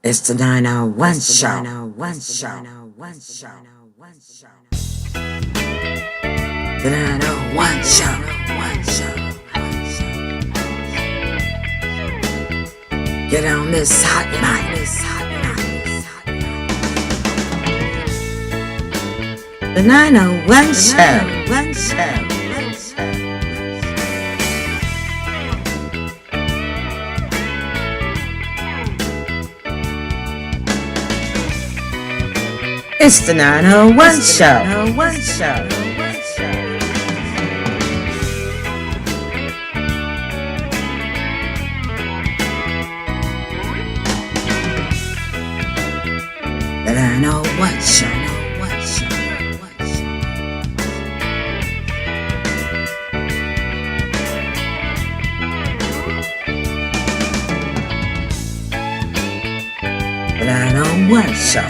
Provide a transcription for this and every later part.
It's the 901 show. 901 show. The 901 show. Get on this hot mic. The 901 show. It's the 901 show. The 901 show. The 901 show.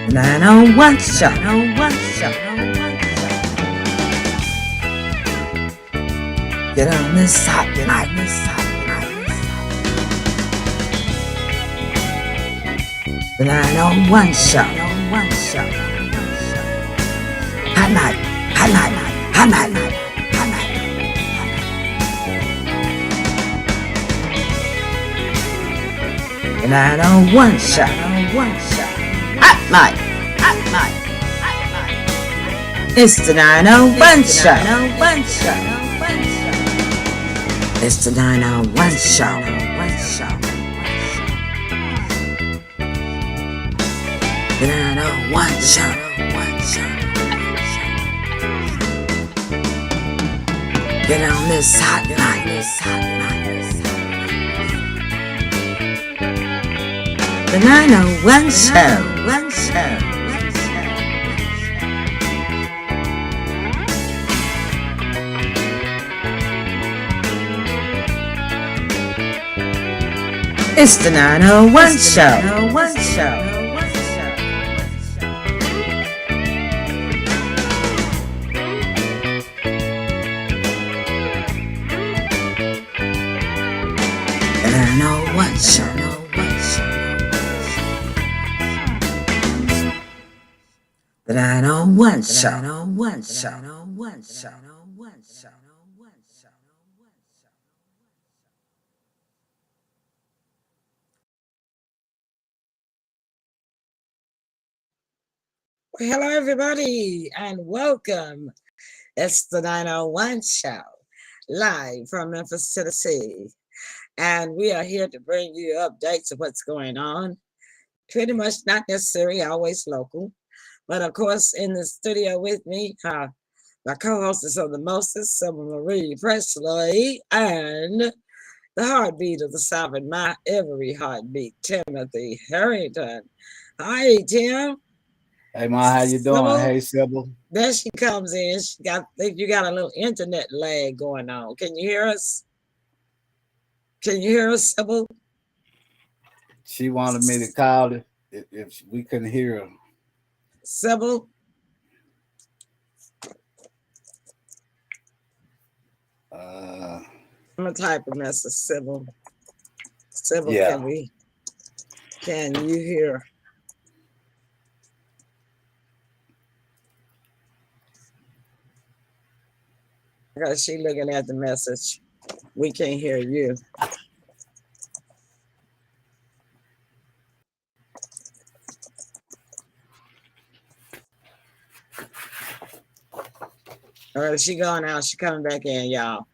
The 901 show. Get on this hot mic. The 901 show. Hot mic. The 901 show. Hot mic. It's the 901 show. It's the 901 show. The 901 show. Get on this hot mic. The 901 show. It's the 901 show. The 901 show. The 901 show. Well, hello, everybody, and welcome. It's the 901 show, live from Memphis, Tennessee. And we are here to bring you updates of what's going on. Pretty much not necessarily always local, but of course, in the studio with me, my co-hostess of the Moses, Summer Marie Presley, and the heartbeat of the South, and my every heartbeat, Timothy Harrington. Hi, Tim. Hey, Ma, how you doing? Sybil? Hey, Sybil. There she comes in. Think you got a little internet lag going on. Can you hear us? Sybil? She wanted me to call her if we couldn't hear her. Sybil? I'm gonna type a message, Sybil. Sybil, Yeah. can you hear? Because she looking at the message. We can't hear you. All right, she gone out. She coming back in, y'all.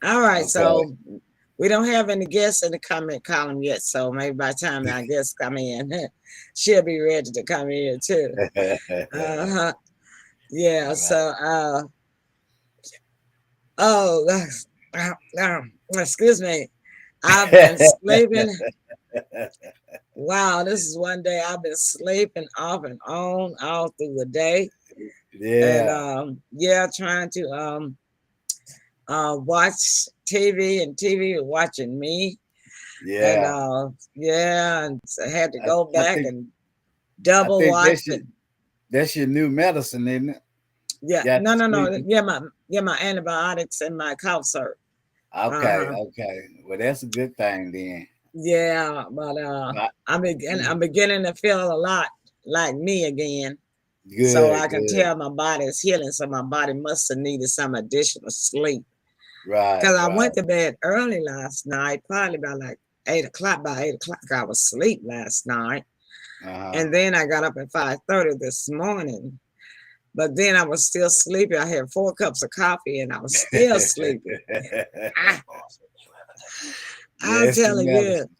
All right, Okay. so we don't have any guests in the comment column yet. So maybe by the time our guests come in, she'll be ready to come in too. Yeah. Right. So, excuse me. I've been sleeping. Wow, this is one day I've been sleeping off and on all through the day. Yeah. And trying to watch TV, and TV was watching me. Yeah. And and so I had to go back and I double think watch it. That's your new medicine, isn't it? Yeah, Got no, you no, no. sleeping. My antibiotics and my cough syrup. Okay, Uh-huh. okay. Well, that's a good thing then. Yeah, but Right. I'm beginning to feel a lot like me again. So I Good, can good. tell my body is healing. So my body must have needed some additional sleep. Right, Because I right. went to bed early last night, probably about like 8 o'clock. By 8 o'clock, I was asleep last night. Uh-huh. And then I got up at 5:30 this morning. But then I was still sleepy. I had 4 cups of coffee and I was still sleepy. Ah, I'm Yes, the telling you, medicine.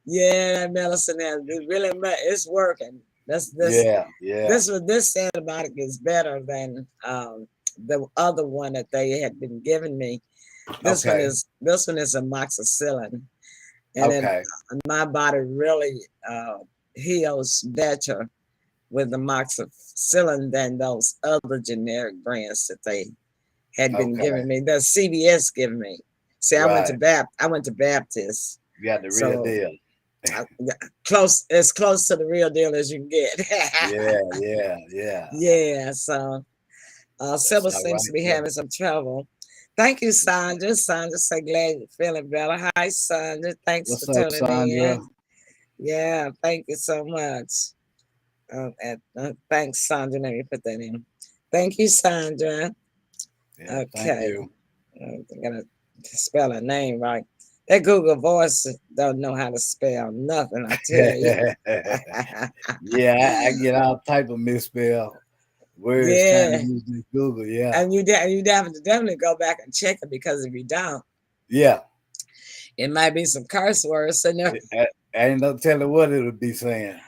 yeah, that medicine it really it's working. This this Yeah, yeah. this antibiotic is better than the other one that they had been giving me. Okay, This one is amoxicillin, and then okay, my body really heals better with amoxicillin than those other generic brands that they had been okay. giving me. The CVS giving me. See, Right. I went to Baptist, You got the real so deal. close as close to the real deal as you can get. Yeah, yeah, yeah. Yeah, so That's Sybil all seems to right be there. having some trouble. Thank you, Sandra. Sandra, so glad you're feeling better. Hi, Sandra. Thanks for What's up, tuning Sandra? in. Yeah, thank you so much. Thanks, Sandra. Let me put that in. Thank you, Sandra. Yeah, thank Okay, you. I'm gonna spell her name right. That Google Voice don't know how to spell nothing. I tell you. Yeah, I get all type of misspell words trying to Yeah, use this Google. Yeah, and you have to definitely go back and check it because if you don't, yeah. it might be some curse words in there. I ain't no telling what it would be saying.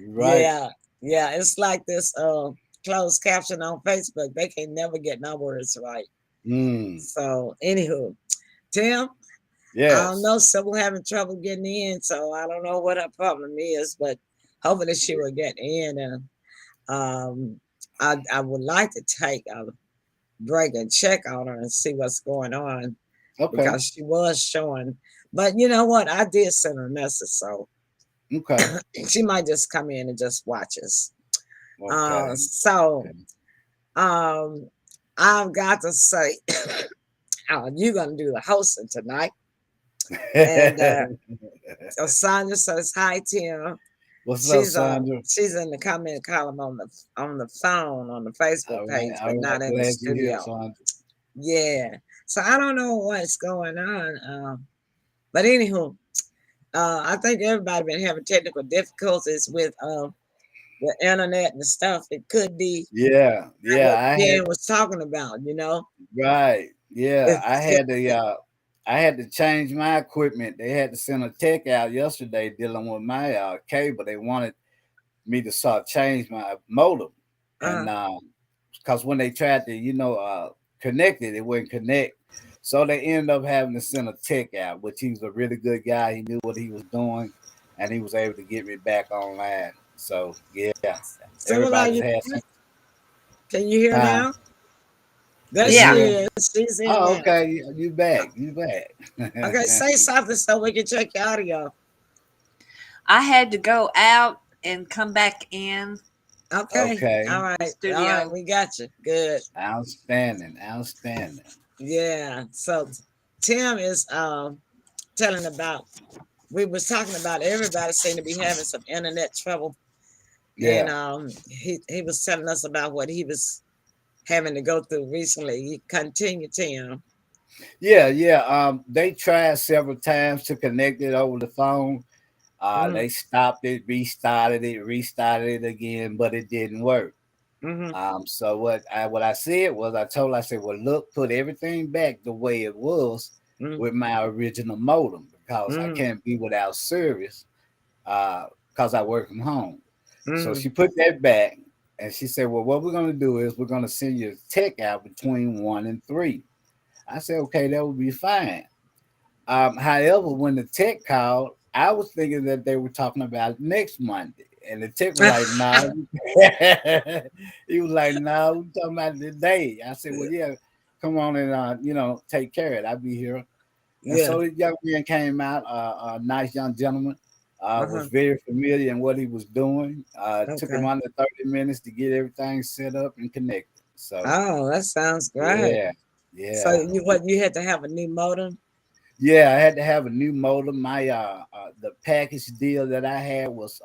Right. Yeah, yeah. It's like this closed caption on Facebook. They can never get no words right. Mm. So, anywho, Tim, I don't Yes. know. Sybil having trouble getting in, so I don't know what her problem is, but hopefully she will get in. And I would like to take a break and check on her and see what's going on Okay. because she was showing. But you know what? I did send her a message, so Okay. she might just come in and just watch us. Okay. So um, I've got to say, you're gonna do the hosting tonight, and Okay. Sandra says hi, Tim. What's up, Sandra? She's in the comment column on the phone on the Facebook All right. page, but All right. not in the Glad you're here, studio. Sandra. Yeah. So I don't know what's going on. But anywho, I think everybody been having technical difficulties with the internet and stuff. It could be Yeah. like Yeah. what I had Dan was talking about, you know. right. Yeah. I It's had to. I had to change my equipment. They had to send a tech out yesterday dealing with my cable. They wanted me to start change my modem, and uh, because when they tried to, connect it, it wouldn't connect. So they ended up having to send a tech out, which he was a really good guy. He knew what he was doing, and he was able to get me back online. So yeah, Civil, are everybody's you had there? some Can you hear time. now? There Can you she Yeah, hear? is. She's in Oh, now. okay. You back. You back. Okay, say something so we can check your audio. I had to go out and come back in Okay. Okay. All right. the All right. studio. We got you. Good. Outstanding. Outstanding. Yeah. So Tim is telling about we was talking about everybody seemed to be having some internet trouble. And Yeah. he was telling us about what he was having to go through recently. He continued, Tim. Yeah, yeah. They tried several times to connect it over the phone. Mm-hmm. They stopped it, restarted it again, but it didn't work. Mm-hmm. So what I said was I said, well, look, put everything back the way it was with my original modem because I Mm-hmm. can't be without service because I work from home. So Mm-hmm. she put that back and she said, well, what we're gonna do is we're gonna send you a tech out between 1 and 3. I said, okay, that would be fine. However, when the tech called, I was thinking that they were talking about next Monday. And the tech was like, no. He was like, no, we're talking about today. I said, well, yeah, come on and, take care of it. I'll be here. And Yeah. so the young man came out, a nice young gentleman. Was Uh-huh. very familiar in what he was doing. Took him Okay. under 30 minutes to get everything set up and connected. So Oh, that sounds great. yeah, So yeah, you had to have a new modem? yeah. I had to have a new modem. My the package deal that I had was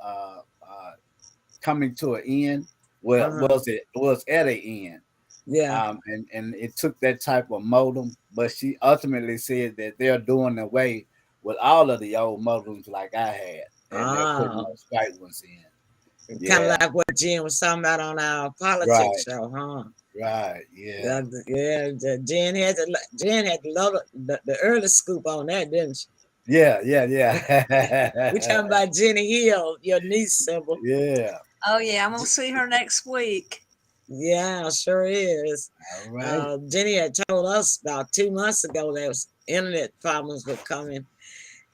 coming to an end. Well, Uh-huh. was at an end. Yeah. And it took that type of modem, but she ultimately said that they're doing away with all of the old modems like I had, and they're putting Oh, those right ones in. kind of Yeah, like what Jen was talking about on our politics right, show, huh? right, yeah, Yeah, yeah. Jen had the early scoop on that, didn't she? yeah, yeah, We yeah, talking about Jenny Hill, your niece symbol. yeah. Oh yeah, I'm gonna see her next week. Yeah, sure is. All right. Jenny had told us about 2 months ago there was internet problems were coming,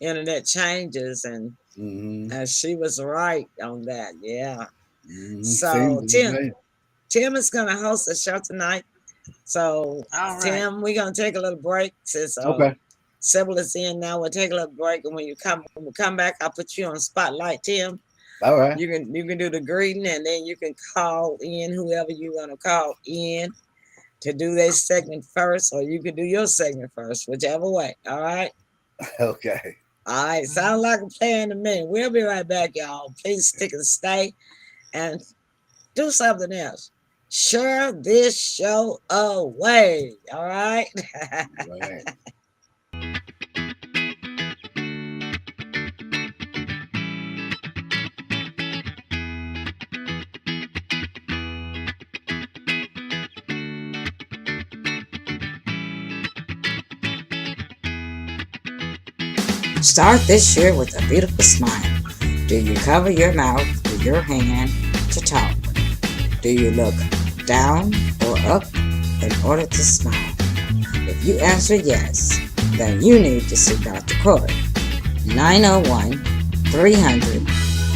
internet changes, and Mm-hmm. she was right on that. Yeah. Mm-hmm. Seems So that Tim, way. Tim is gonna host a show tonight. So All right. Tim, we're gonna take a little break since Okay. Sybil is in now. We'll take a little break, and when we come back, I'll put you on spotlight, Tim. All right. You can do the greeting, and then you can call in whoever you want to call in to do their segment first, or you can do your segment first, whichever way. All right. Okay. All right. Sound like a plan to me. We'll be right back, y'all. Please stick and stay, and do something else. Share this show away. All right. Right. Start this year with a beautiful smile. Do you cover your mouth with your hand to talk? Do you look down or up in order to smile? If you answer yes, then you need to see Dr. Corey. 901 300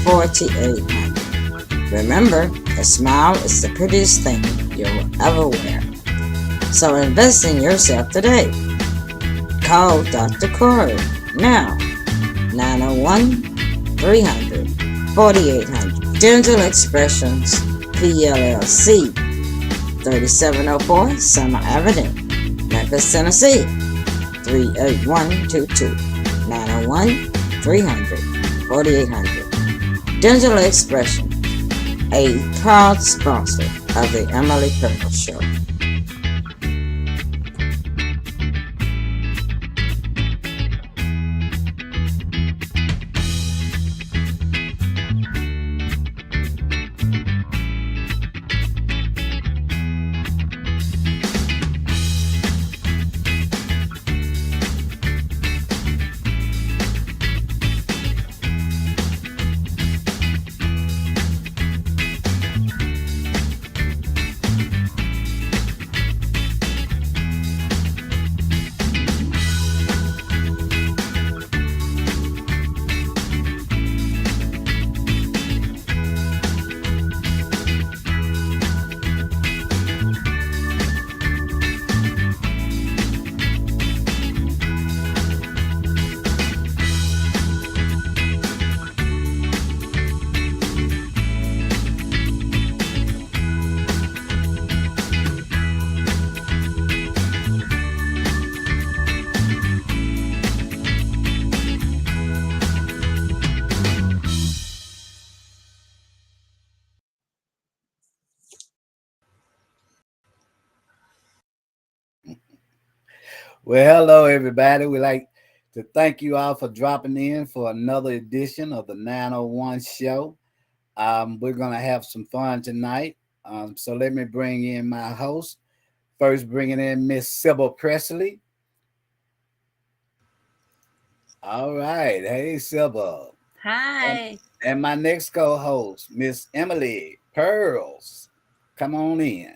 4800. Remember, a smile is the prettiest thing you'll ever wear. So invest in yourself today. Call Dr. Corey now. 901 300 4800. Dental Expressions PLLC, 3704 Summer Avenue, Memphis, Tennessee, 38122. 901 300 4800. Dental Expression, a proud sponsor of the Emily Purple Show. Well, hello everybody. We'd like to thank you all for dropping in for another edition of the 901 show. We're gonna have some fun tonight. So let me bring in my host. First, bringing in Miss Sybil Presley. All right, hey Sybil, and, Hi. and my next co-host, Miss Emily Pearls. Come on in.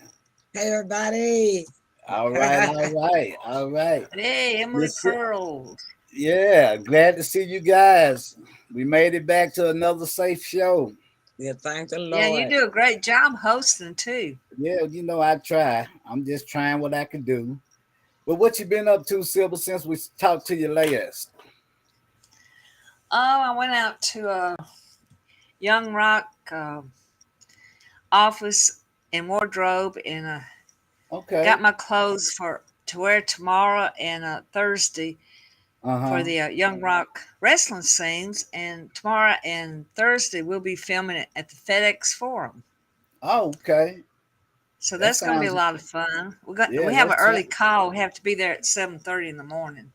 Hey, everybody. All right, all right, all right. Hey, Emily Miss, Pearls. yeah, glad to see you guys. We made it back to another safe show. Yeah, thank the Yeah, you Lord. do a great job hosting too. Yeah, I try. I'm just trying what I can do. But what you been up to, Silver, since we talked to you last? Oh, I went out to a Young Rock office and wardrobe and got Okay. my clothes for to wear tomorrow and Thursday for Uh-huh. the Young Rock wrestling scenes. And tomorrow and Thursday we'll be filming it at the FedEx Forum. Oh, okay. So That that's going to be a sounds lot of fun. yeah, We have an that's early call. We have to be there at 7:30 in the morning.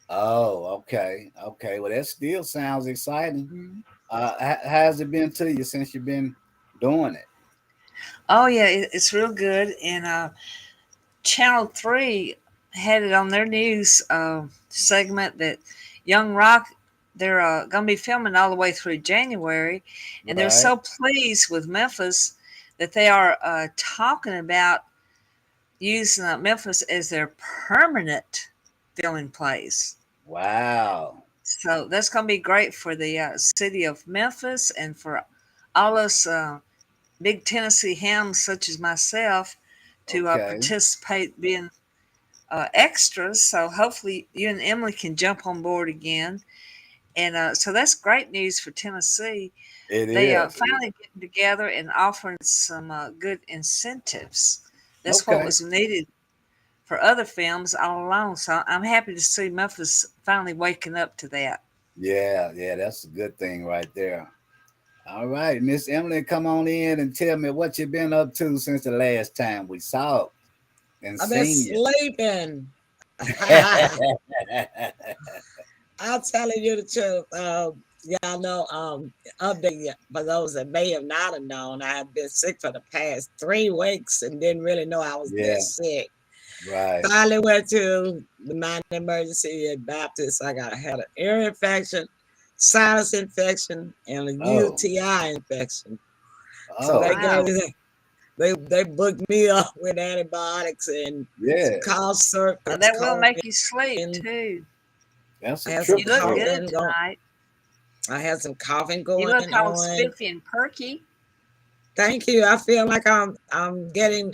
oh, okay. Okay. Well, that still sounds exciting. Mhm. How's it been to you since you've been doing it? Oh yeah, it's real good. And Channel 3 had it on their news segment that Young Rock, they're going to be filming all the way through January. And they're Right. so pleased with Memphis that they are talking about using Memphis as their permanent filming place. Wow. So that's going to be great for the city of Memphis and for all us big Tennessee hams such as myself to Okay. participate being extras. So hopefully you and Emily can jump on board again. And so that's great news for Tennessee. It They is. finally getting together and offering some good incentives. That's what Okay. was needed for other films all along. So I'm happy to see Memphis finally waking up to that. Yeah, yeah, that's a good thing right there. All right, Miss Emily, come on in and tell me what you've been up to since the last time we saw and I've been seen you. sleeping. I'm telling you the truth. Y'all know, update for those that may have not have known, I have been sick for the past 3 weeks and didn't really know I was Yeah, that sick. right. Finally went to the minor emergency at Baptist. Had an ear infection, sinus infection, and a Oh, UTI infection. So they oh, gave Wow. me they booked me up with antibiotics and yeah. cough syrup, That will coughing. make you sleep too. That's I a had some You triple look threat. good coughing going. tonight. I had some coughing You going look all on. spiffy and perky. Thank you. I feel like I'm getting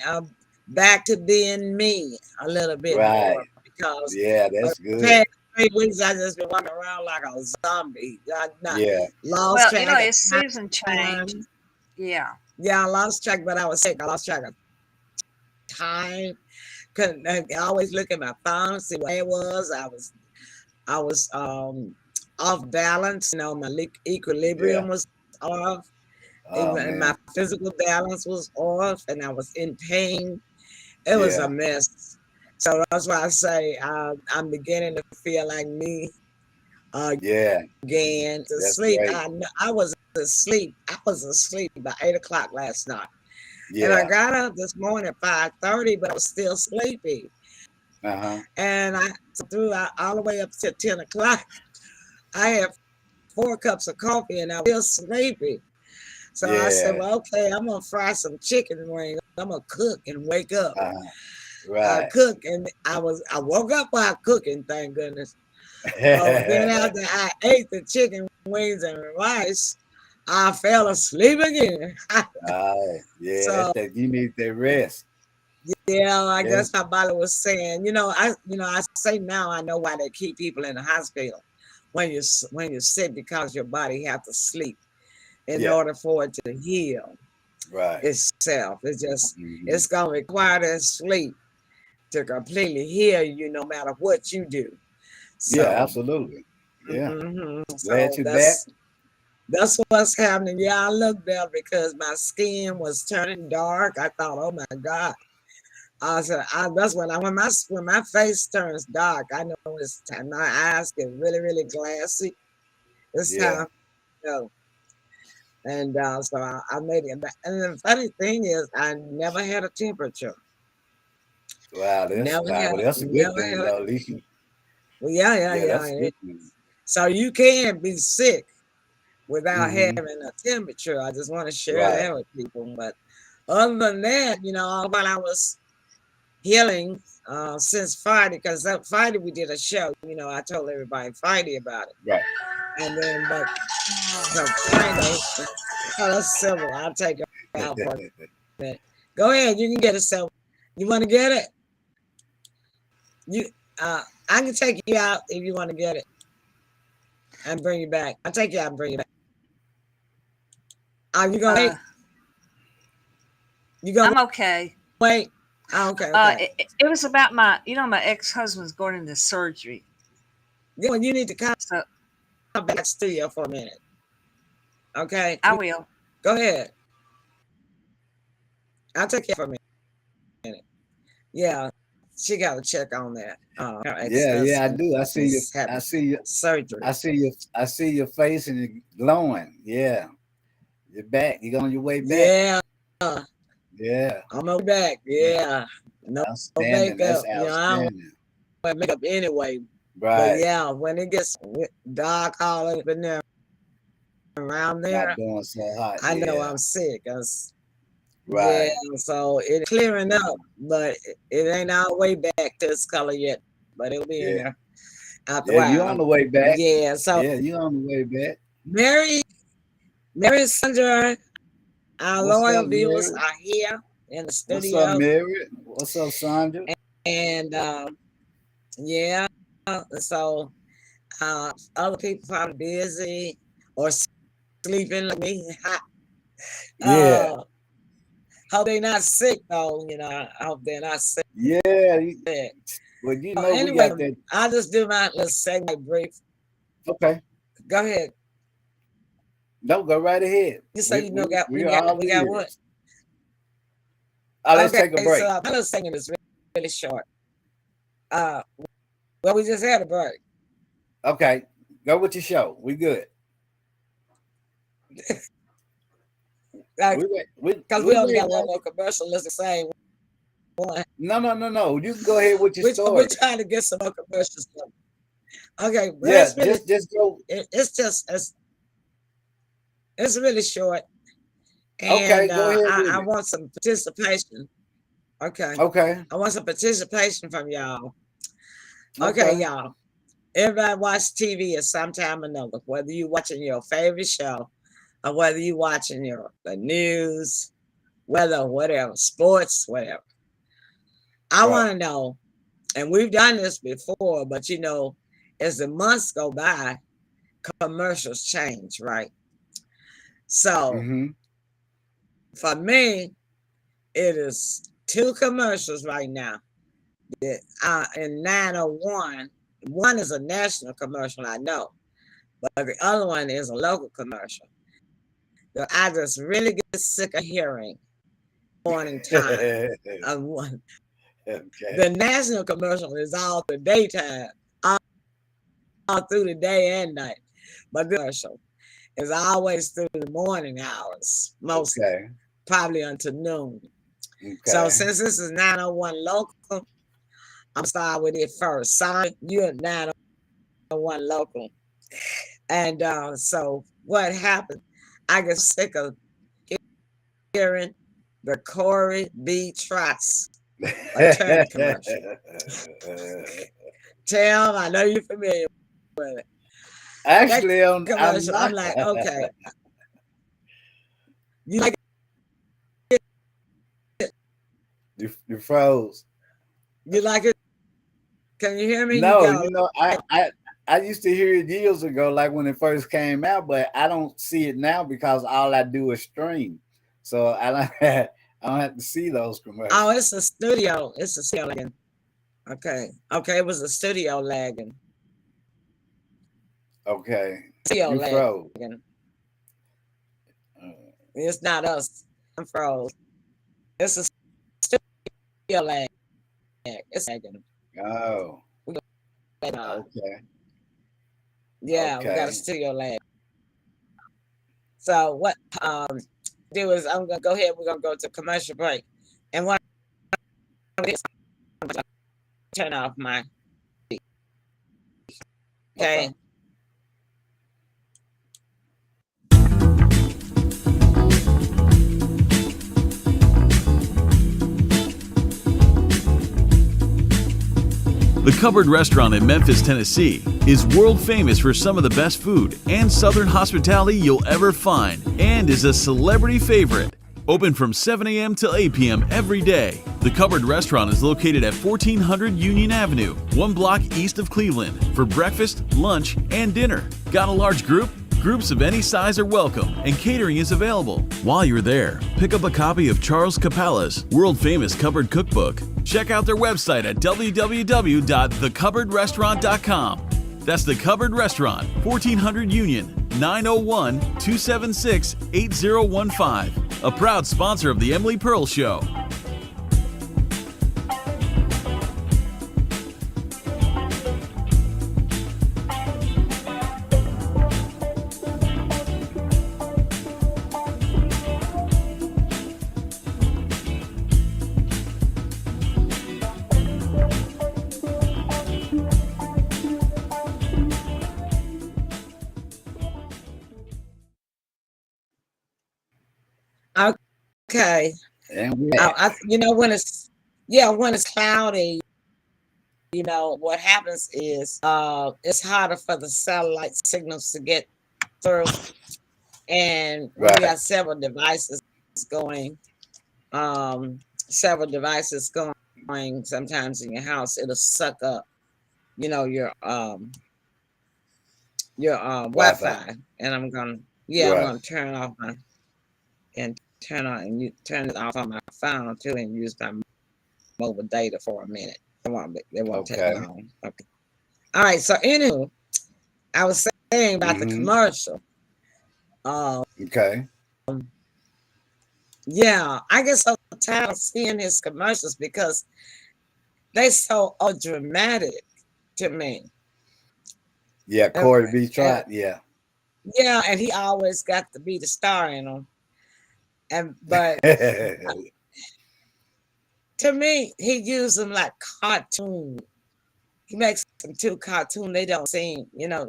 back to being me a little bit Right. more because Yeah, for that's the good. past 3 weeks I just been walking around like a zombie. I not Yeah. lost Well, track of it's season change. time. Yeah. Yeah, I lost track, but I was sick. I lost track of time. Couldn't I always look at my phone, see what it was. I was off balance. My Yeah. equilibrium was off. Oh Even man. my physical balance was off, and I was in pain. It was a Yeah. mess. So that's why I say I'm beginning to feel like me Yeah. again. To That's sleep, great. I was asleep. I was asleep by 8 o'clock last night, and I Yeah. got up this morning at 5:30, but I was still sleepy. Uh-huh. And I threw out all the way up to 10 o'clock. I had 4 cups of coffee, and I was still sleepy. So I said, Yeah. well, okay, I'm gonna fry some chicken wings. I'm gonna cook and wake up. Uh-huh. I Right. cook, and I woke up while cooking, thank goodness. But then after I ate the chicken wings and rice, I fell asleep again. Oh, yeah, that's So that you need that rest. yeah, I Yeah. guess my body was saying, I say now I know why they keep people in the hospital when you're sick because your body have to sleep in Yeah. order for it to heal Right. itself. Hmm. It's gonna require that sleep to completely heal you no matter what you do. Yeah, So, absolutely. Yeah. Glad so you're back. that's what's happening. Yeah, I look better because my skin was turning dark. I thought, oh my God. I said, that's when my face turns dark, I know it's time. My eyes get really, really glassy. It's Yeah. time to go. And so I made it. And the funny thing is, I never had a temperature. Wow, that's Never had, well, that's a good never thing had. though. At least you, Well, yeah, yeah, yeah, that's a yeah. good thing. So you can be sick without Hmm. having a temperature. I just want to share Right. that with people. But other than that, while I was healing since Friday, because Friday we did a show. I told everybody Friday about it. Right. And then, but so Friday, oh, that's civil. I'll take it out for a minute. Go ahead, you can get it. So you want to get it? You, I can take you out if you want to get it. and bring you back. I'll take you out and bring you back. Are you gonna wait? You gonna I'm okay. wait? Oh, okay. It was about my ex-husband's going into surgery. Yeah, well, you need to come So back to the studio for a minute. Okay. I will. Go ahead. I'll take care for a minute. Yeah, she got to check on that. Yeah, I do. I see you. Surgery. I see your face and you're glowing. Yeah, you're back. You're on your way back. Yeah. I'm on back. Yeah. No Outstanding. makeup. That's I don't outstanding. wear makeup anyway. Right. But yeah, when it gets dark all up in there, around there, Not doing so hot. I know I'm sick. Yeah, so it's clearing up, but it ain't all the way back to its color yet. But it'll be in there after a while. You on the way back. Yeah, so you on the way back. Mary and Sandra, our loyal viewers are here in the studio. What's up, Mary? What's up, Sandra? And so other people probably busy or sleeping like me. Hope they're not sick though. I hope they're not sick. Yeah. Well, anyway, we got that. I'll just do my little segment brief. Okay. Go ahead. No, go right ahead. You say we got what? Let's take a break. So my little segment is really short. Well, we just had a break. Okay, go with your show. We good. Because we only got one more commercial. It's the same one. No. You can go ahead with your story. We're trying to get some more commercials. Okay. Yeah, just go. It's really short. And, okay, go ahead. I want some participation. Okay. I want some participation from y'all. Okay, y'all. Everybody watch TV at some time or another, whether you're watching your favorite show or whether you're watching the news, whatever, sports, whatever. I want to know, and we've done this before, but as the months go by, commercials change, right? So for me, it is 2 commercials right now. In 901, one is a national commercial, I know, but the other one is a local commercial. I just really get sick of hearing morning time of one. Okay. The national commercial is all the daytime, all through the day and night, but the commercial is always through the morning hours, mostly, probably until noon. Okay. So since this is 901 local, I'm starting with it first. Sorry, you're 901 local. And so what happened, I get sick of hearing the Corey B. Trotz attorney commercial. Tim, I know you're familiar with it. Actually, I'm like, okay. You like it? You froze. You like it? Can you hear me? No, I used to hear it years ago, like when it first came out, but I don't see it now because all I do is stream. So I don't have to see those commercials. Oh, it's a studio. It's a studio lagging. Okay, it was a studio lagging. Okay. Studio you froze. Lagging. It's not us. I'm froze. It's a studio lag. It's lagging. Oh. Okay. Yeah, we got a studio lag. So what do is I'm gonna go ahead, we're gonna go to commercial break. And what turn off my okay. The Cupboard Restaurant in Memphis, Tennessee is world famous for some of the best food and Southern hospitality you'll ever find and is a celebrity favorite. Open from 7 a.m. till 8 p.m. every day. The Cupboard Restaurant is located at 1400 Union Avenue, 1 block east of Cleveland, for breakfast, lunch, and dinner. Got a large group? Groups of any size are welcome, and catering is available. While you're there, pick up a copy of Charles Capala's world-famous cupboard cookbook. Check out their website at www.thecupboardrestaurant.com. That's The Cupboard Restaurant, 1400 Union, 901-276-8015. A proud sponsor of The Emily Pearl Show. Okay. And When it's cloudy, what happens is it's harder for the satellite signals to get through, and we right, got several devices going. Sometimes in your house, it'll suck up, your Wi-Fi, and I'm gonna right. turn off and turn it off on my phone too, and use my mobile data for a minute. It won't take Okay. long. Okay. All right. So anyway, I was saying about the Mm-hmm. commercial. Okay. Yeah, I get so tired of seeing his commercials because they so dramatic to me. Yeah, And, Corey B. and Trot. Yeah. yeah, and he always got to be the star in them. But to me, he used them like cartoon. He makes them too cartoon. They don't seem, he don't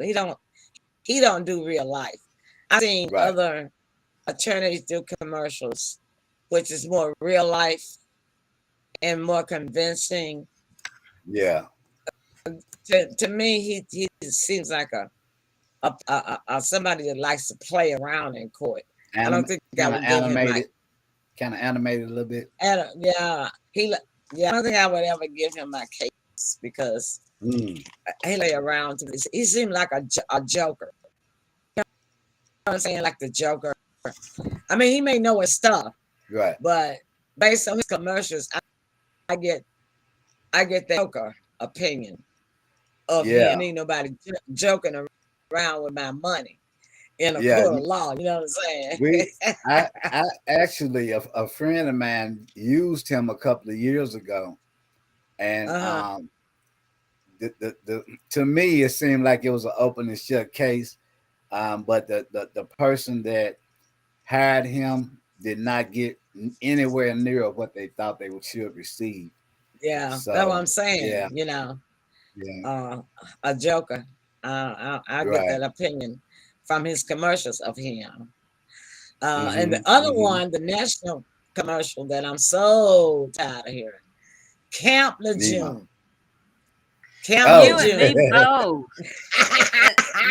do real life. I've seen right. other attorneys do commercials, which is more real life and more convincing. Yeah. To me, he seems like a somebody that likes to play around in court. I don't think I would give him kind of animated a little bit. I don't think I would ever give him my case because he lay around to this. He seemed like a joker. You know what I'm saying? Like the Joker. I mean, he may know his stuff, Right. but based on his commercials, I get the Joker opinion of him. Ain't nobody joking around with my money in a court of law. You know what I'm saying? I actually, a friend of mine used him a couple of years ago, and to me, it seemed like it was an open and shut case. But the person that hired him did not get anywhere near what they thought they should receive. Yeah, So, that's what I'm saying. Yeah. A joker. I get that opinion from his commercials of him. And the other one, the national commercial that I'm so tired of hearing, Camp Lejeune. Camp Lejeune. You and me both.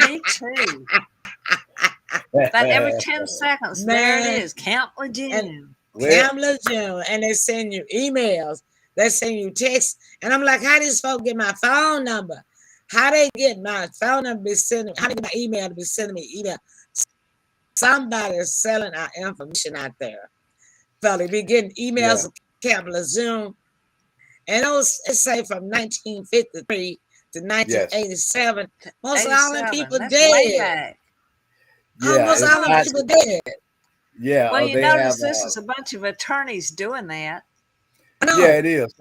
Me too. But every 10 seconds, there it is, Camp Lejeune. Camp Lejeune. And they send you emails. They send you texts. And I'm like, how these folks get my phone number? How they get my phone number to be sending? How they get my email to be sending me email? Somebody is selling our information out there. Fella, be getting emails of Camp Lejeune. And it say from 1953 to 1987. Most of all the people dead. Almost all the people dead. Yeah. Well, you notice this is a bunch of attorneys doing that. Yeah, it is.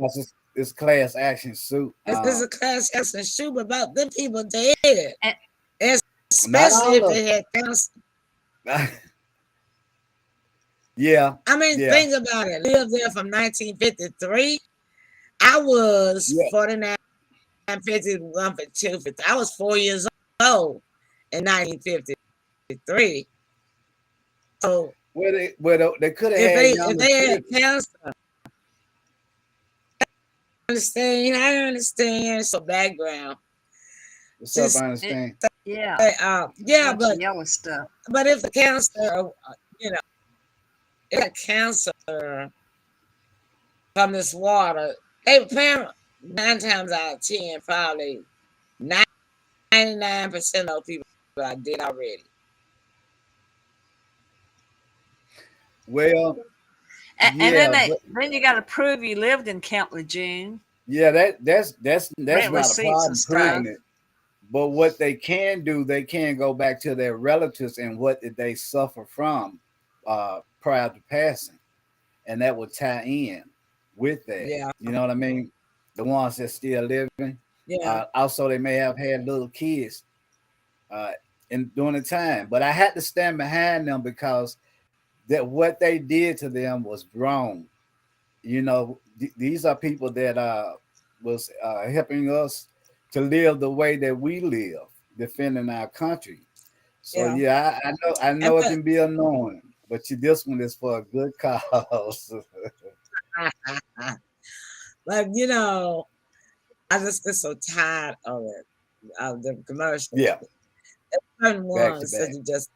It's class action suit. It's a class action suit about them people dead. And especially if they had cancer. Yeah. I mean, think about it. Lived there from 1953. I was 49, 51, 52, 50. I was 4 years old in 1953. So they could have if they had cancer. I understand. So background. What's up, I understand? But yellow stuff. But if the cancer, it got cancer from this water. They apparently 9 times out of 10, probably 99% of people are dead already. Well, And yeah, but then you got to prove you lived in Camp Lejeune, yeah, that's rent not a receipts and problem proving stuff. it. But what they can do, they can go back to their relatives and what did they suffer from prior to passing, and that would tie in with that. Yeah, You know what I mean? The ones that still living. yeah, Also, they may have had little kids uh, in during the time, but I had to stand behind them because that what they did to them was wrong. You know, these are people that was helping us to live the way that we live, defending our country. So yeah. yeah, I And know it can be annoying, but this one is for a good cause. but I just get so tired of it, of the commercials. Yeah, Certain back to ones that back. you just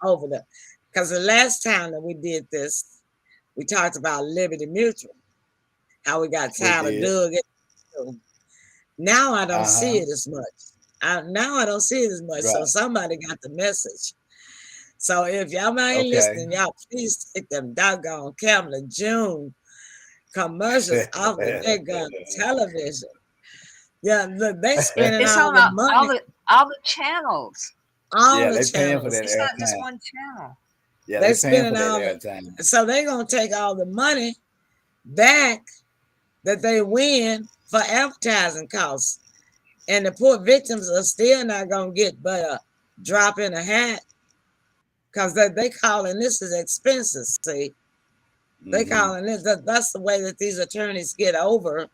over the. Because the last time that we did this, we talked about Liberty Mutual, how we got We tired of did. doing it. Now I don't see Uh-huh. it as much. Now I don't see it as much. So Right. somebody got the message. So if y'all ain't Okay. listening, y'all please take them doggone Camera June commercials off the daggone television. Yeah, look, they spending It's all on the money, all the channels. all Yeah, the they paying for channels. that It's not just airtime. one channel. Yeah, They they paying for spending that all the, airtime. so they gonna take all the money back that they win for advertising costs. And the poor victims are still not gonna get but a drop in a hat because they calling this as expenses. See, they Mm-hmm. calling this that's the way that these attorneys get over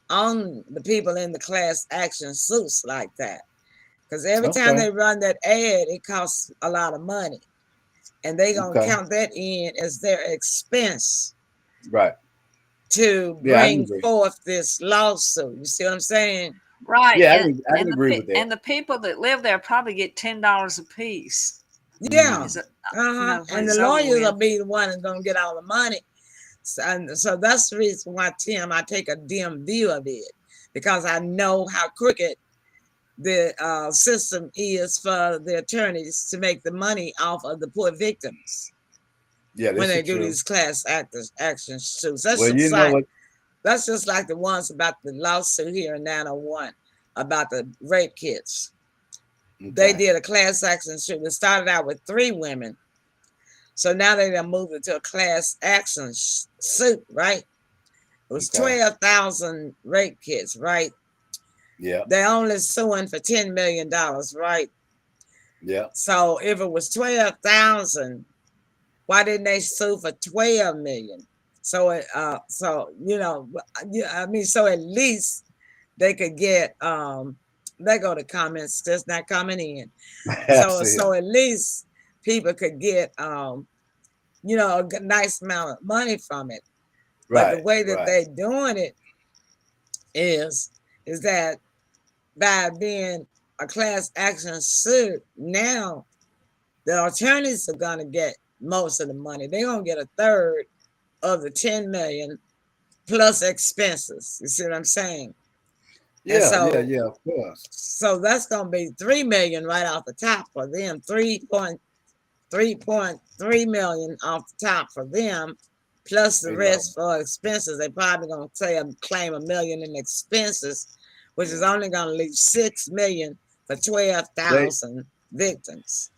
on the people in the class action suits like that. Because every time Okay. they run that ad, it costs a lot of money. And they gonna Okay. count that in as their expense Right. to Yeah, I can bring agree. forth this lawsuit. You see what I'm saying? Right, Yeah, I can agree with that. and the people that live there probably get $10 a piece. Yeah. Mm. Is it? When And the it's over lawyers will with. be the one that's gonna get all the money. So that's the reason why, Tim, I take a dim view of it because I know how crooked the system is for the attorneys to make the money off of the poor victims Yeah, when this they is do true. these class action suits. Well, you know what? That's just like the ones about the lawsuit here in 901 about the rape kits. They Okay. did a class action suit. It started out with 3 women. So now they done moved it to a class action suit, right? It was Okay. 12,000 rape kits, right? Yeah. They only suing for $10 million, right? Yeah. So if it was 12,000, why didn't they sue for 12 million? So so at least they could get they go to comments just not coming in. That's So it. at least people could get a nice amount of money from it. But the Right. way that Right. they doing it is that by being a class action suit, now the attorneys are gonna get most of the money. They're gonna get a third of the 10 million plus expenses. You see what I'm saying? And Yeah. Yeah. Yeah. Of course. so that's gonna be 3 million right off the top for them. 3.3 million off the top for them, plus the They low. rest for expenses. They probably gonna claim $1 million in expenses, which is Yeah. only gonna leave 6 million for They 12,000 victims.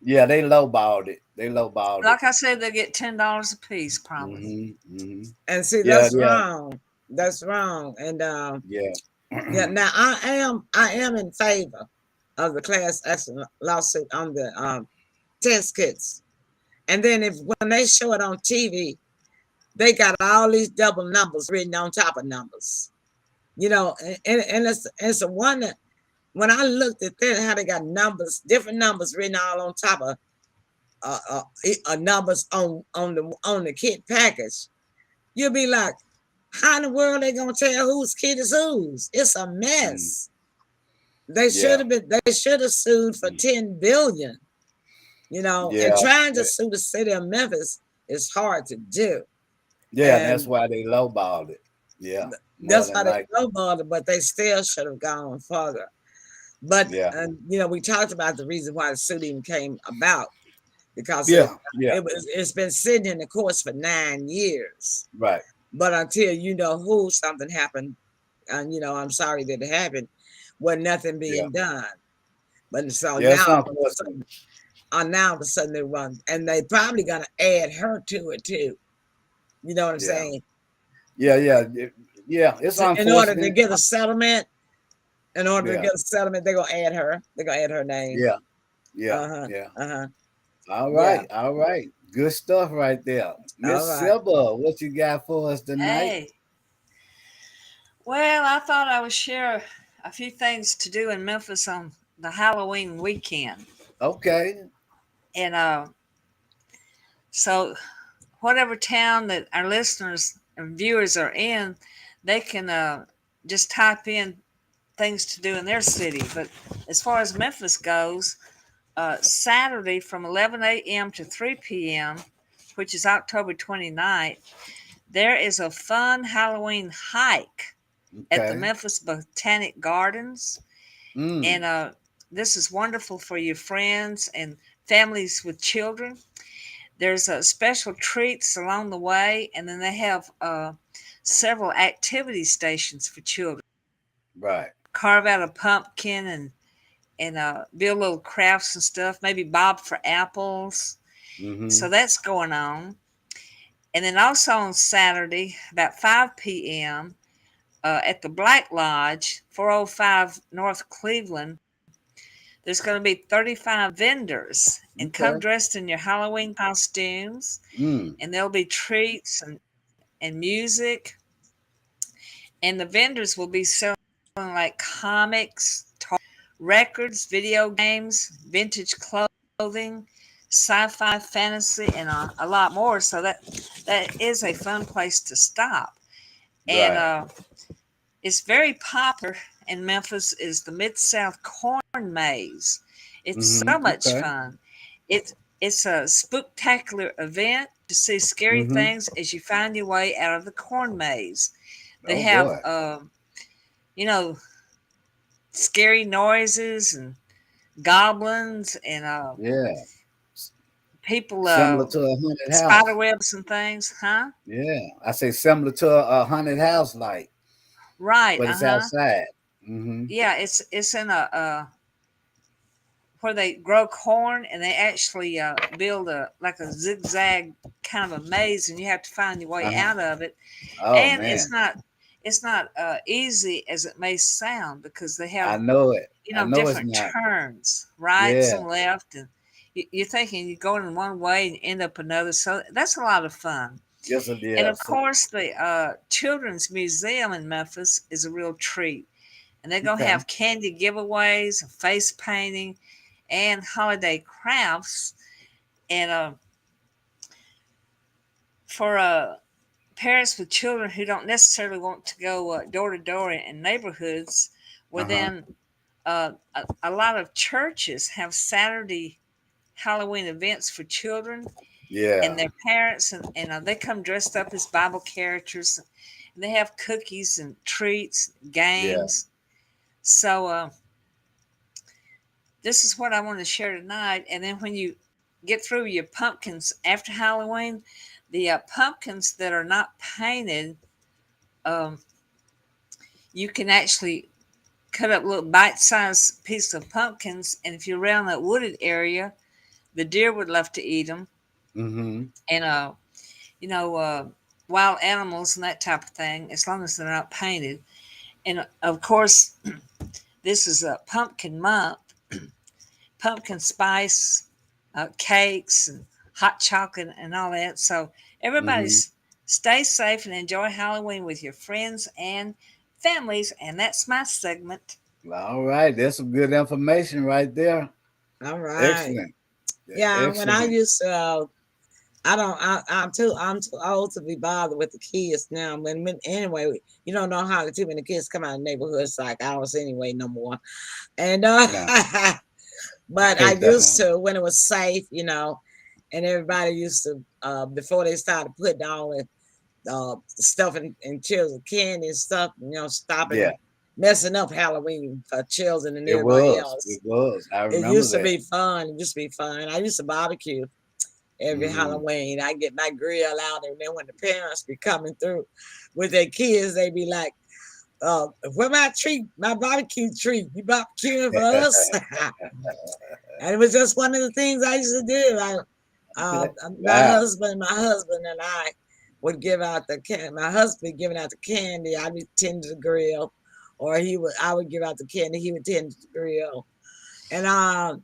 yeah they lowballed it. They lowballed it. Like I said, they get $10 a piece, probably. Mm-hmm. Mm-hmm. And see, Yeah. that's Yeah. wrong. That's wrong. And Yeah. yeah, now I am in favor of the class action lawsuit on the test kits. And then when they show it on TV, they got all these double numbers written on top of numbers. And it's a one that when I looked at that, how they got different numbers written all on top of numbers on the kit package, you'll be like, how in the world they gonna tell whose kid is whose? It's a Mm. mess. They Yeah. should have sued for 10 billion, and Yeah. trying to sue the city of Memphis It's hard to do. Yeah, and that's And why they lowballed it. Yeah, more that's than why they like. lowballed it, but they still should have gone further. But, Yeah, we talked about the reason why the suit even came about because yeah, yeah. it's been sitting in the courts for 9 years. Right. But until who something happened, and I'm sorry that it happened, with nothing Yeah, being done. But so yeah. It's now, unfortunate. now all of a sudden they run, and they probably gonna add her to it too. You know what I'm Yeah, saying? yeah, yeah, yeah. It's So in order to unfortunate. get a settlement, Yeah, they're gonna add her. They're gonna add her name. yeah, yeah, Uh huh. yeah. Uh huh. All Yeah. right, all right. Good stuff right there, All Miss right. Silva. What you got for us tonight? Hey, well, I thought I would share a few things to do in Memphis on the Halloween weekend. Okay. And so, whatever town that our listeners and viewers are in, they can just type in things to do in their city. But as far as Memphis goes, Saturday from 11 a.m. to 3 p.m., which is October 29th, there is a fun Halloween hike at the Okay. Memphis Botanic Gardens. Mm. And this is wonderful for your friends and families with children. There's special treats along the way, and then they have several activity stations for children. Right. Carve out a pumpkin and build little crafts and stuff. Maybe bob for apples. Mm-hmm. So that's going on. And then also on Saturday, about 5 p.m., at the Black Lodge, 405 North Cleveland, there's going to be 35 vendors. And come Okay. dressed in your Halloween costumes. Mm. And there'll be treats and music. And the vendors will be selling like comics, records, video games, vintage clothing, sci-fi, fantasy, and a lot more. So that is a fun place to stop. And Right. it's very popular in Memphis is the Mid-South Corn Maze. It's so Mm-hmm. much Okay. fun. It's a spectacular event to see scary Mm-hmm. things as you find your way out of the corn maze. They Oh have, boy. you know, scary noises and goblins and Yeah. people, Similar to a haunted spider house. webs and things, huh? Yeah. I say similar to a haunted house, like, Right, but uh it's huh. outside. Mm-hmm. Yeah, it's in a where they grow corn and they actually build a like a zigzag kind of a maze, and you have to find your way Uh-huh. out of it. Oh And man. it's not easy as it may sound because they I have know it. I know it's different not. turns, rights Yeah. and left, and you're thinking you're going in one way and end up another. So that's a lot of fun. Yes, And yeah. of course, the Children's Museum in Memphis is a real treat. And they're going to Okay. have candy giveaways, face painting, and holiday crafts. And for parents with children who don't necessarily want to go door to door in neighborhoods, well, Uh-huh. then a lot of churches have Saturday Halloween events for children and Yeah. their parents, and they come dressed up as Bible characters. And they have cookies and treats, Yeah. games. So this is what I want to share tonight. And then when you get through your pumpkins after Halloween, the pumpkins that are not painted, um, you can actually cut up little bite-sized pieces of pumpkins. And if you're around that wooded area, the deer would love to eat them. Mm-hmm. And you know, wild animals and that type of thing, as long as they're not painted. And of course, this is a pumpkin month, pumpkin spice, cakes, and hot chocolate, and all that. So Mm-hmm. everybody's stay safe and enjoy Halloween with your friends and families. And that's my segment. All right. That's some good information right there. All right. Excellent. Yeah, when I Excellent. used to, I don't. I'm too old to be bothered with the kids now. Anyway, you don't know how too many kids come out of neighborhoods like ours anyway no more. And No. but I used to when it was safe, and everybody used to before they started putting all the stuff in children, candy and stuff, stopping Yeah, messing up Halloween for children and it everybody was. else. It was. I It remember used to that. be fun. It used to be fun. I used to barbecue every Halloween. I get my grill out, and then when the parents be coming through with their kids, they be like, where my treat, my barbecue treat? You barbecuing for us? And it was just one of the things I used to do. My Wow. husband and I would give out the candy. My husband giving out the candy. I would tend to the grill, or I would give out the candy. He would tend to the grill, and I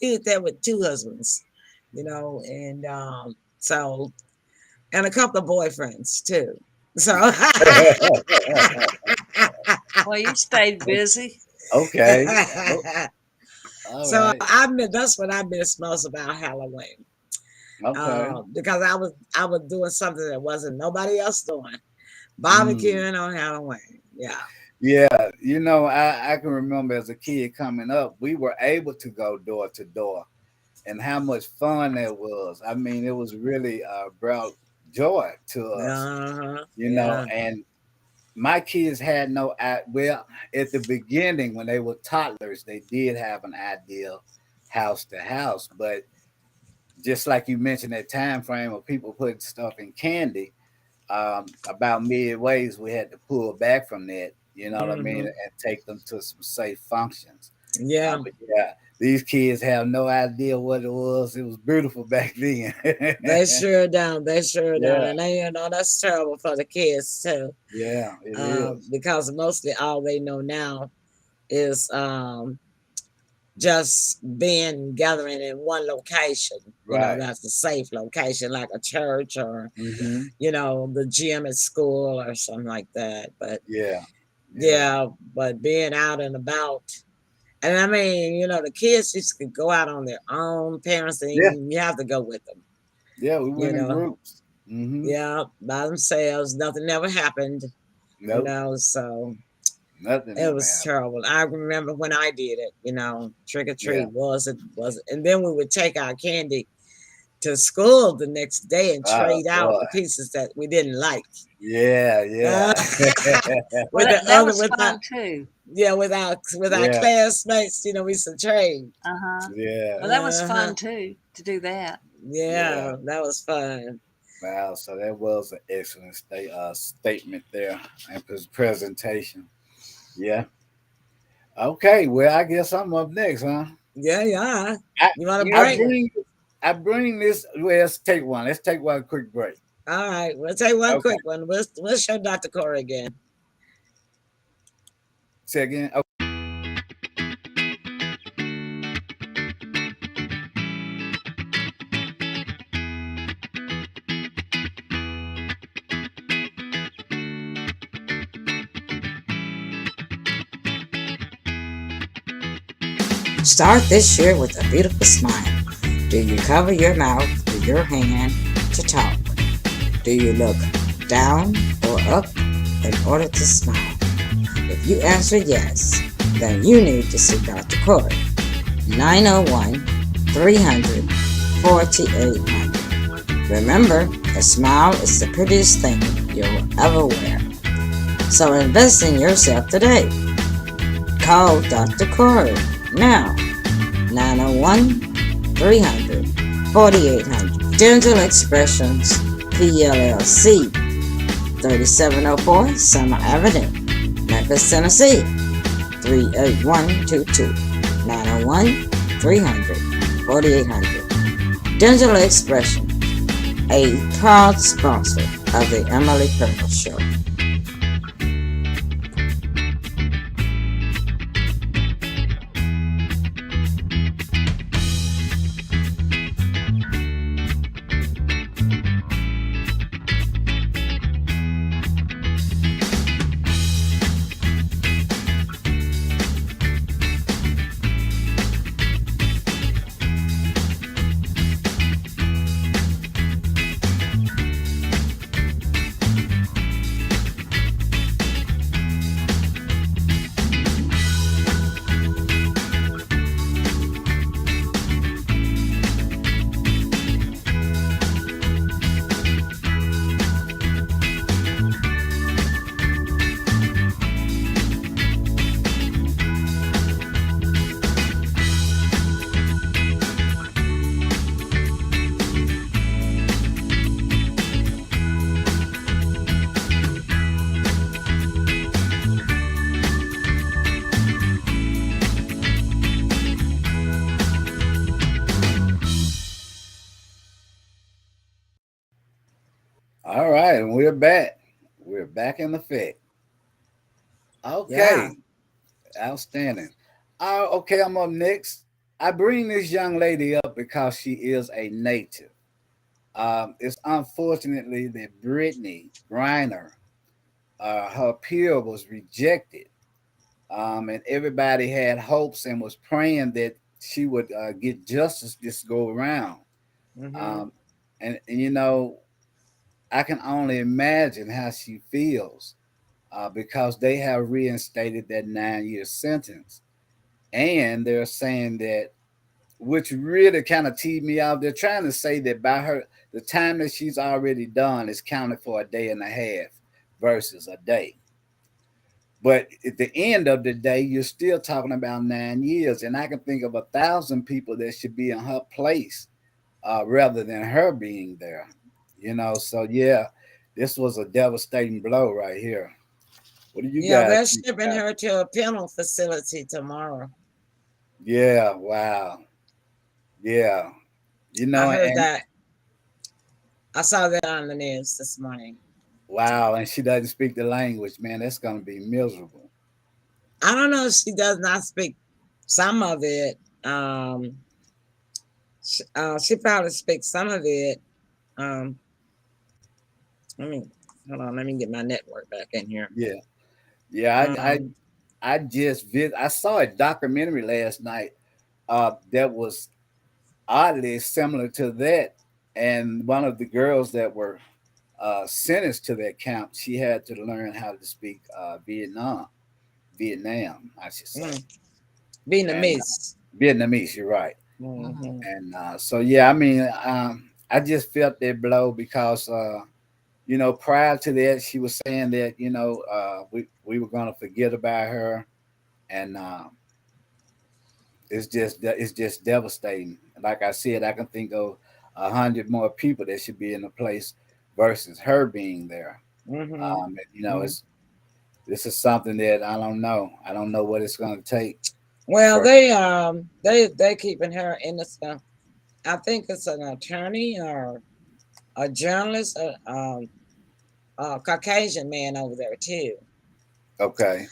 did that with 2 husbands, and so and a couple of boyfriends too. So Well, you stayed busy. Okay. All so right. that's what I miss most about Halloween. Okay. Because I was doing something that wasn't nobody else doing. Mm. Barbecuing on Halloween. Yeah. Yeah, I can remember as a kid coming up, we were able to go door to door, and how much fun that was. I mean, it was really brought joy to us, Uh-huh. you know. Yeah. And my kids had no well, at the beginning when they were toddlers, they did have an idea house to house, but just like you mentioned that time frame of people putting stuff in candy, about midways we had to pull back from that, you know what I mean, Hmm. and take them to some safe functions. Yeah. But yeah, these kids have no idea what it was. It was beautiful back then. They sure don't. They sure don't. Yeah, And that's terrible for the kids too. yeah, it is. Because mostly all they know now is just being gathering in one location. Right. That's a safe location like a church or Hmm. the gym at school or something like that. But Yeah, yeah, yeah, but being out and about. And I mean, the kids just could go out on their own. Parents, yeah, you have to go with them, yeah. We you went in know. groups. Hmm. Yeah, by themselves. Nothing ever happened, Nope, so nothing it ever was happened. terrible. I remember when I did it, trick or Yeah. treat was, and then we would take our candy to school the next day and Oh trade out boy. the pieces that we didn't like. Yeah, Uh, yeah, Well, with the that other, was fun too. with our yeah, classmates, we used to trade. Uh huh. yeah, Well, that was Uh-huh. fun too to do that. yeah. Yeah, that was fun. Wow. So that was an excellent statement there and presentation. Yeah. Okay. Well, I guess I'm up next, huh? Yeah, yeah. I, You want to You're I break? here. bring I bring this. Well, let's take one. Let's take one quick break. All right, we'll take one Okay. quick one. We'll show Dr. Corey again. Say again. Okay. Start this year with a beautiful smile. Do you cover your mouth with your hand to talk? Do you look down or up in order to smile? If you answer yes, then you need to see Dr. Corey. 901 300 4800. Remember, a smile is the prettiest thing you'll ever wear. So invest in yourself today. Call Dr. Corey now. 901 300 4800. Dental Expressions PLLC, 3704 Summer Avenue, Memphis, Tennessee, 38122. 901 300 4800. Dental Expression, a proud sponsor of the Emily Purple Show. All right, and we're back. We're back in effect. Yeah. Okay, outstanding. Okay, I'm up next. I bring this young lady up because she is a native. It's unfortunately that Brittany Griner, her appeal was rejected, and everybody had hopes and was praying that she would get justice this go around. Mm-hmm. Um, and you know, I can only imagine how she feels because they have reinstated that 9 year sentence. And they're saying that, which really kind of teed me off, they're trying to say that by her, the time that she's already done is counted for a day and a half versus a day. But at the end of the day, you're still talking about 9 years. And I can think of 1,000 people that should be in her place rather than her being there. So yeah, this was a devastating blow right here. What do you Yeah, guys they're think shipping about her it? to a penal facility tomorrow. Yeah, wow. Yeah. I heard And that. I saw that on the news this morning. wow, and she doesn't speak the language, man. That's gonna be miserable. I don't know if she does not speak some of it. She probably speaks some of it. Um, let me hold on. Let me get my network back in here. Yeah. Yeah, Um, I saw a documentary last night that was oddly similar to that. And one of the girls that were sentenced to that camp, she had to learn how to speak Vietnam, I should say. mm, And Vietnamese. Vietnamese, you're right. Mhm. Mm-hmm. And so, yeah, I mean, I just felt that blow because, prior to that, she was saying that, we were going to forget about her. And it's just devastating. Like I said, I can think of 100 more people that should be in the place versus her being there. Mm-hmm. Mm-hmm. This is something that I don't know. I don't know what it's going to take Well, for. they keeping her innocent. I think it's an attorney or a journalist, a Caucasian man over there too. Okay.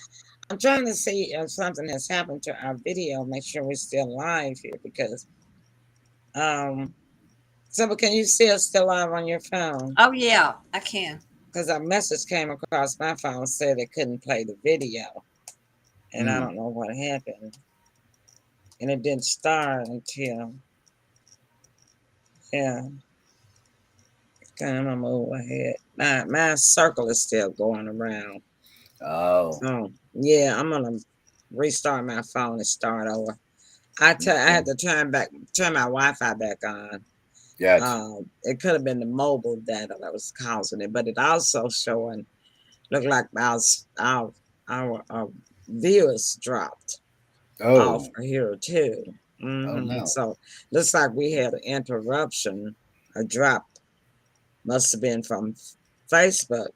I'm trying to see if something has happened to our video. Make sure we're still live here because um. So, can you see us still live on your phone? Oh yeah, I can. Because a message came across my phone said it couldn't play the video, and I Mm, don't know what happened. And it didn't start until yeah. Kind of move ahead. My circle is still going around. oh. So yeah, I'm gonna restart my phone and start over. I Okay. had to turn my Wi-Fi back on. Gotcha. It could have been the mobile data that was causing it, but it also showing looked like our viewers dropped off Oh. here too. Oh no. So looks like we had an interruption, a drop must have been from Facebook,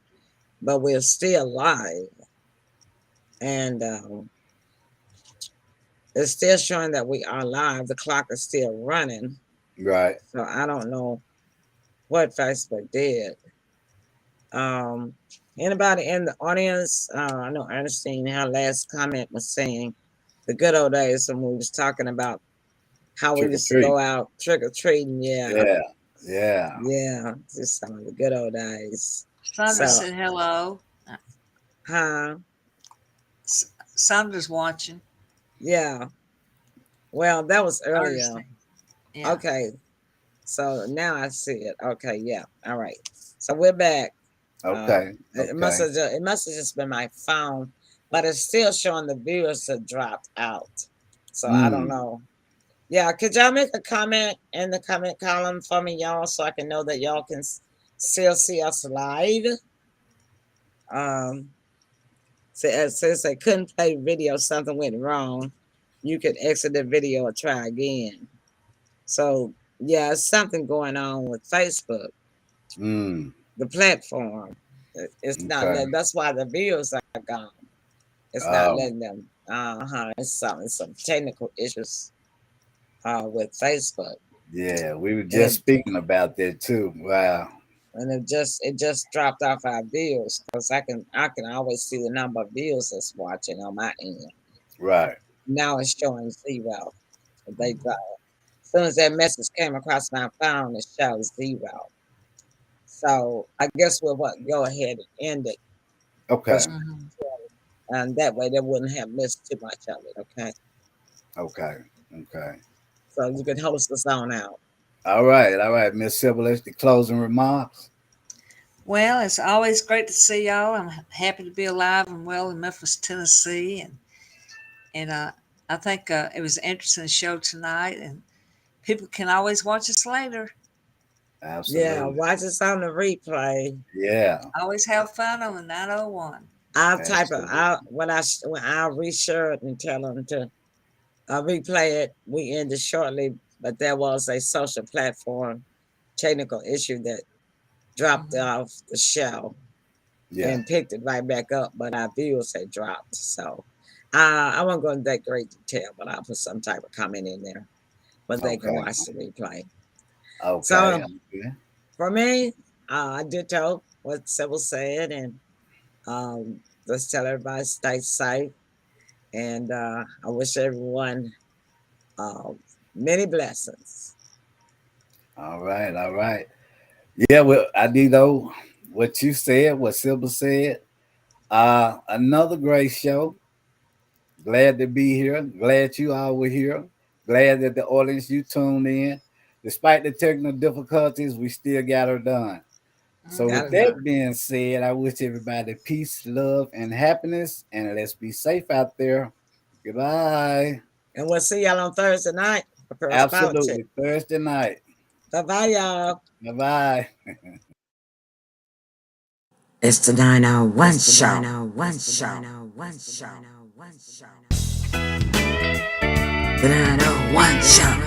but we're still live, and it's still showing that we are live. The clock is still running, Right. so I don't know what Facebook did. Um, Anybody in the audience? I know Ernestine, her last comment was saying the good old days when we was talking about how we Trick or used to treat. go out trick or treating. Yeah, Yeah. Yeah. yeah, just some of the good old days. Sandra So, said hello. huh? Sandra's watching. Yeah. Well, that was earlier. Ernestine. Yeah. Okay, so now I see it. Okay, yeah. All right. So we're back. Uh, Okay. it must Okay. have just been my phone, but it's still showing the viewers have dropped out. So I don't Mm. know. Yeah, could y'all make a comment in the comment column for me, y'all, so I can know that y'all can still see us live? Um, since they couldn't play video, something went wrong. You could exit the video or try again. So yeah, it's something going on with Facebook, Mm. the platform. It's not Okay. that's why the views are gone. It's not Oh. letting them. It's some technical issues with Facebook, Yeah. We were just and speaking about that too. Wow. and it just dropped off our views because I can always see the number of views that's watching on my end. Right. Now it's showing zero. They as soon as that message came across my phone, it shows zero. So I guess we'll go ahead and end it, Okay. which, Mhm. and that way they wouldn't have missed too much of it. Okay, Okay. Okay. so you can host us on out. All right. All right, Miss Sybil, the closing remarks. Well, it's always great to see y'all. I'm happy to be alive and well in Memphis, Tennessee, and I think it was an interesting show tonight, and people can always watch us later. Yeah, Absolutely. watch us on the replay. Yeah. Always have fun on the 901. I'll type it Absolutely. out when I'll reshare it and tell them to replay it. We ended shortly, but there was a social platform technical issue that dropped Mhm. off the show Yeah. and picked it right back up, but our views had dropped. So I won't go into that great detail, but I'll put some type of comment in there, but they can Okay. watch the replay. Okay. So Okay. for me, I ditto what Sybil said, and let's tell everybody stay safe. And I wish everyone uh, many blessings. All right. All right. Yeah. Well, I did know what you said, what Sybil said. Another great show. Glad to be here. Glad you all were here. Glad that the audience you tuned in. Despite the technical difficulties, we still got her done. So Got with it Mhm. that done. being said, I wish everybody peace, love, and happiness. And let's be safe out there. Goodbye. And we'll see y'all on Thursday night for Girls Politics. Absolutely. Thursday night. Bye bye, y'all. Bye bye. It's the 901 show. 901 show. The 901 show.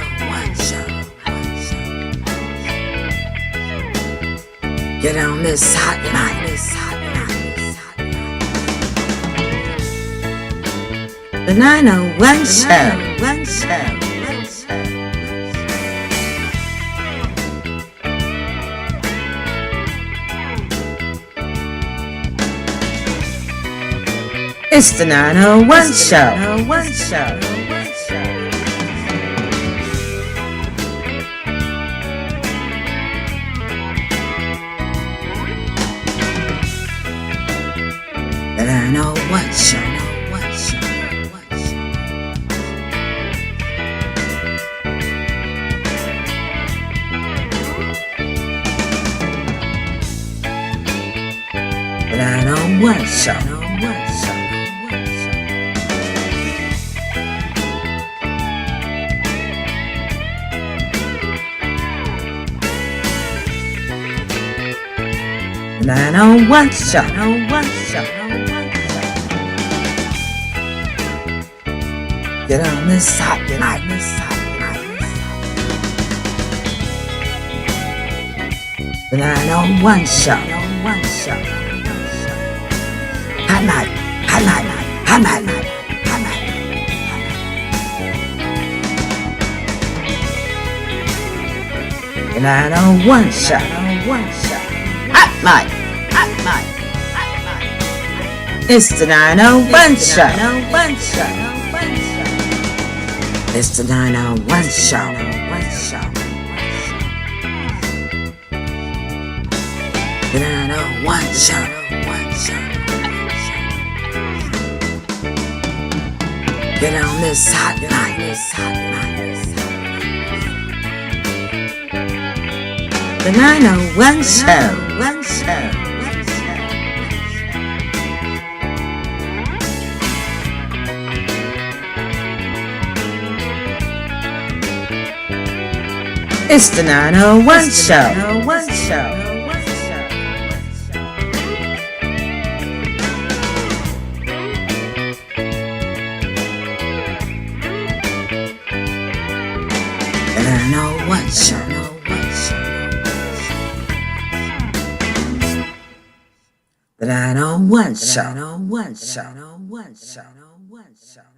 Get on this hot mic. The 901 show. It's the 901 show. The 901 show. The 901 show. The 901 show. Get on this hot mic. The 901 show. Hot mic. The 901 show. Hot mic. It's the 901 show. It's the 901 show. The 901 show. Get on this hot mic. The 901 show. It's the 901 show. The 901 show. The 901 show.